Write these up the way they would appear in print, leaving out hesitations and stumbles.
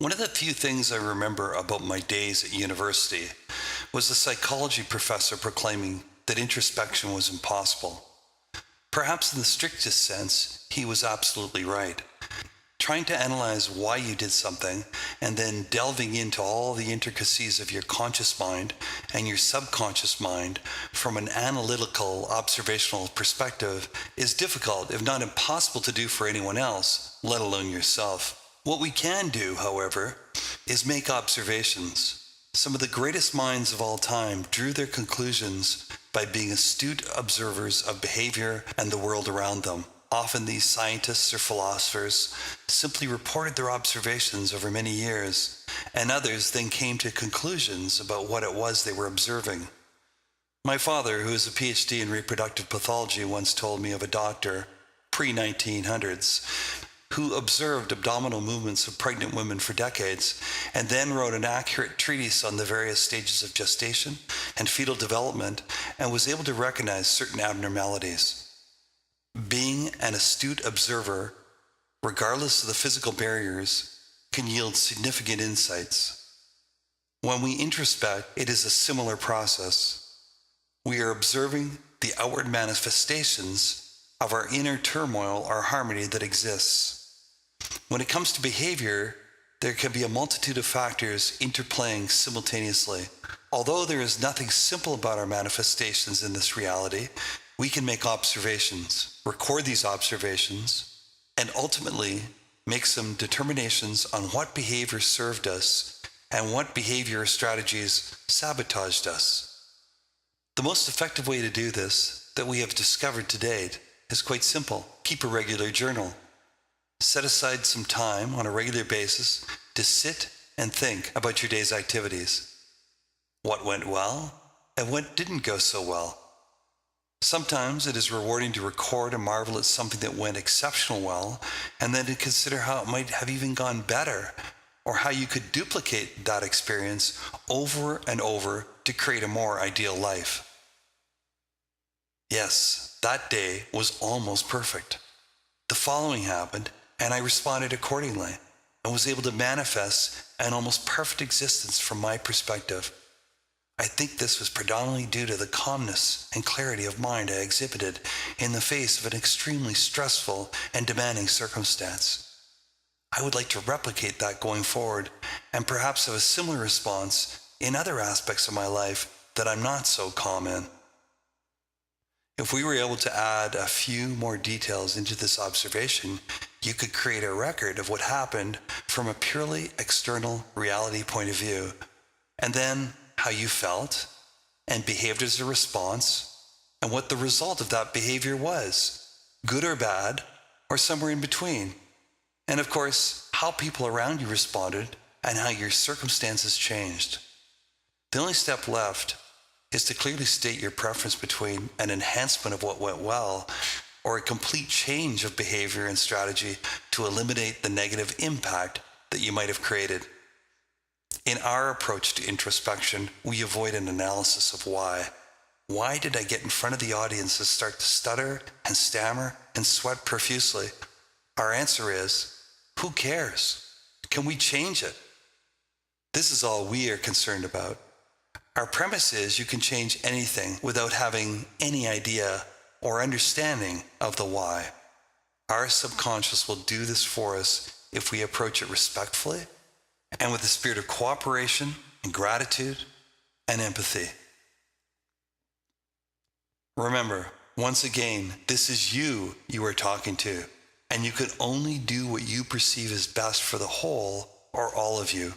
One of the few things I remember about my days at university was a psychology professor proclaiming that introspection was impossible. Perhaps in the strictest sense, he was absolutely right. Trying to analyze why you did something and then delving into all the intricacies of your conscious mind and your subconscious mind from an analytical, observational perspective is difficult, if not impossible, to do for anyone else, let alone yourself. What we can do, however, is make observations. Some of the greatest minds of all time drew their conclusions by being astute observers of behavior and the world around them. Often these scientists or philosophers simply reported their observations over many years, and others then came to conclusions about what it was they were observing. My father, who is a PhD in reproductive pathology, once told me of a doctor, pre-1900s, who observed abdominal movements of pregnant women for decades, and then wrote an accurate treatise on the various stages of gestation and fetal development, and was able to recognize certain abnormalities. Being an astute observer, regardless of the physical barriers, can yield significant insights. When we introspect, it is a similar process. We are observing the outward manifestations of our inner turmoil or harmony that exists. When it comes to behavior, there can be a multitude of factors interplaying simultaneously. Although there is nothing simple about our manifestations in this reality, we can make observations, record these observations, and ultimately make some determinations on what behavior served us and what behavior strategies sabotaged us. The most effective way to do this that we have discovered to date is quite simple. Keep a regular journal. Set aside some time on a regular basis to sit and think about your day's activities. What went well and what didn't go so well. Sometimes it is rewarding to record and marvel at something that went exceptional well, and then to consider how it might have even gone better, or how you could duplicate that experience over and over to create a more ideal life. Yes, that day was almost perfect. The following happened, and I responded accordingly, and was able to manifest an almost perfect existence from my perspective. I think this was predominantly due to the calmness and clarity of mind I exhibited in the face of an extremely stressful and demanding circumstance. I would like to replicate that going forward, and perhaps have a similar response in other aspects of my life that I'm not so calm in. If we were able to add a few more details into this observation, you could create a record of what happened from a purely external reality point of view, and then how you felt and behaved as a response, and what the result of that behavior was, good or bad, or somewhere in between. And of course, how people around you responded and how your circumstances changed. The only step left is to clearly state your preference between an enhancement of what went well or a complete change of behavior and strategy to eliminate the negative impact that you might have created. In our approach to introspection, we avoid an analysis of why. Why did I get in front of the audience and start to stutter and stammer and sweat profusely? Our answer is, who cares? Can we change it? This is all we are concerned about. Our premise is you can change anything without having any idea or understanding of the why. Our subconscious will do this for us if we approach it respectfully and with a spirit of cooperation and gratitude and empathy. Remember, once again, this is you are talking to, and you can only do what you perceive as best for the whole or all of you.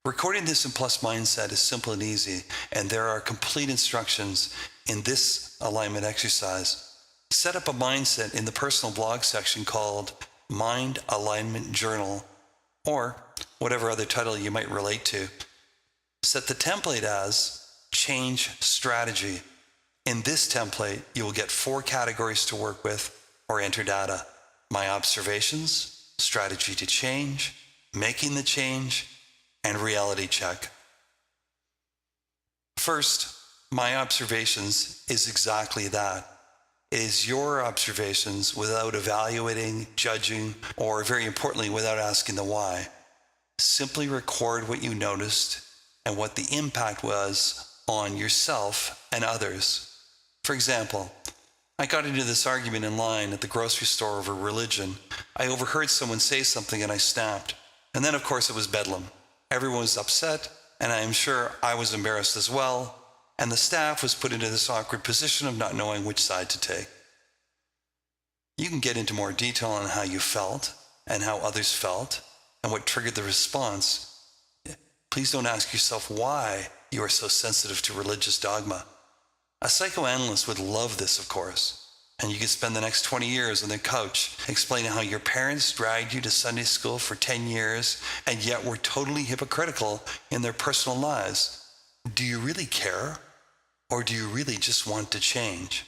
Recording this in Plus Mindset is simple and easy, and there are complete instructions in this alignment exercise. Set up a mindset in the personal blog section called Mind Alignment Journal, or whatever other title you might relate to. Set the template as Change Strategy. In this template, you will get 4 categories to work with or enter data: my observations, strategy to change, making the change, and reality check. First, my observations is exactly that. It is your observations without evaluating, judging, or very importantly, without asking the why. Simply record what you noticed and what the impact was on yourself and others. For example, I got into this argument in line at the grocery store over religion. I overheard someone say something and I snapped. And then, of course, it was bedlam. Everyone was upset, and I am sure I was embarrassed as well. And the staff was put into this awkward position of not knowing which side to take. You can get into more detail on how you felt and how others felt and what triggered the response. Please don't ask yourself why you are so sensitive to religious dogma. A psychoanalyst would love this, of course, and you could spend the next 20 years on their couch explaining how your parents dragged you to Sunday school for 10 years and yet were totally hypocritical in their personal lives. Do you really care, or do you really just want to change?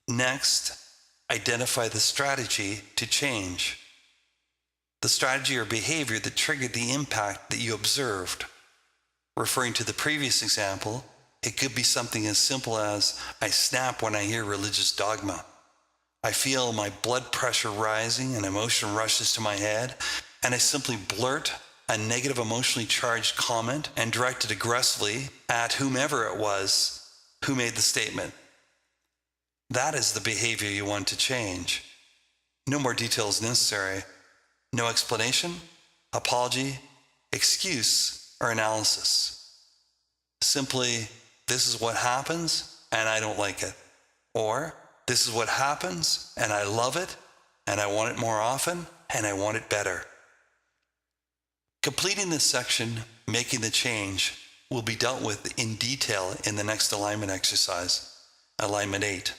Next, identify the strategy to change. The strategy or behavior that triggered the impact that you observed. Referring to the previous example, it could be something as simple as, I snap when I hear religious dogma. I feel my blood pressure rising and emotion rushes to my head, and I simply blurt a negative emotionally charged comment and direct it aggressively at whomever it was who made the statement. That is the behavior you want to change. No more details necessary. No explanation, apology, excuse, or analysis. Simply, this is what happens and I don't like it. Or, this is what happens and I love it and I want it more often and I want it better. Completing this section, making the change, will be dealt with in detail in the next alignment exercise, Alignment 8.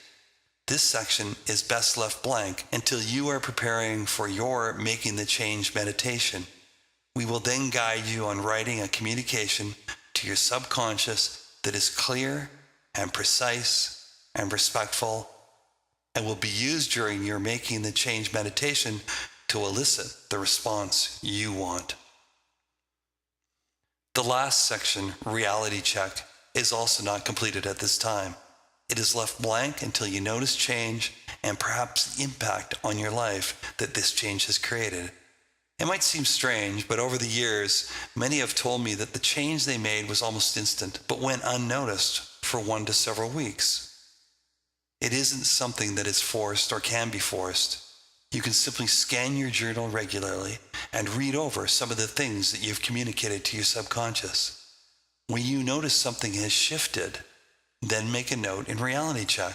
This section is best left blank until you are preparing for your making the change meditation. We will then guide you on writing a communication to your subconscious that is clear and precise and respectful and will be used during your making the change meditation to elicit the response you want. The last section, reality check, is also not completed at this time. It is left blank until you notice change and perhaps the impact on your life that this change has created. It might seem strange, but over the years, many have told me that the change they made was almost instant, but went unnoticed for 1 to several weeks. It isn't something that is forced or can be forced. You can simply scan your journal regularly and read over some of the things that you've communicated to your subconscious. When you notice something has shifted, then make a note in reality check.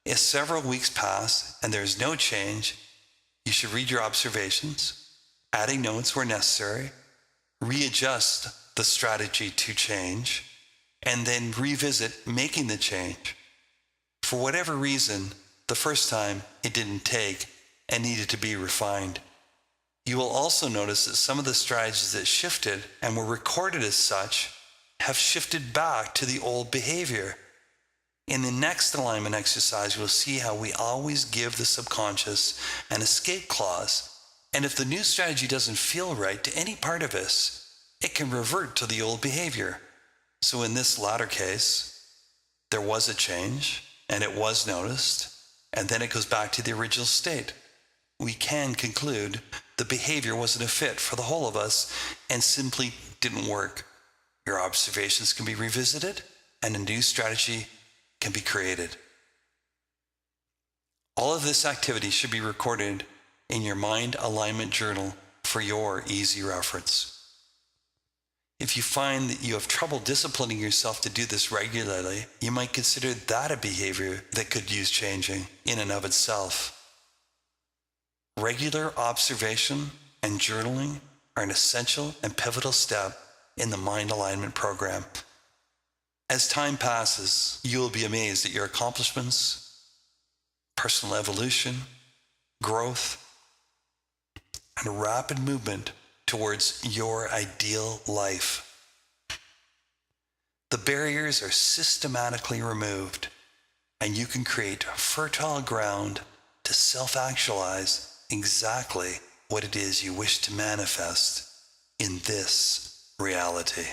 If several weeks pass and there is no change, you should read your observations, adding notes where necessary, readjust the strategy to change, and then revisit making the change. For whatever reason, the first time it didn't take and needed to be refined. You will also notice that some of the strategies that shifted and were recorded as such have shifted back to the old behavior. In the next alignment exercise, you'll see how we always give the subconscious an escape clause. And if the new strategy doesn't feel right to any part of us, it can revert to the old behavior. So in this latter case, there was a change and it was noticed, and then it goes back to the original state. We can conclude the behavior wasn't a fit for the whole of us and simply didn't work. Your observations can be revisited and a new strategy can be created. All of this activity should be recorded in your mind alignment journal for your easy reference. If you find that you have trouble disciplining yourself to do this regularly, you might consider that a behavior that could use changing in and of itself. Regular observation and journaling are an essential and pivotal step in the mind alignment program. As time passes, you will be amazed at your accomplishments, personal evolution, growth, and rapid movement towards your ideal life. The barriers are systematically removed, and you can create fertile ground to self-actualize exactly what it is you wish to manifest in this reality.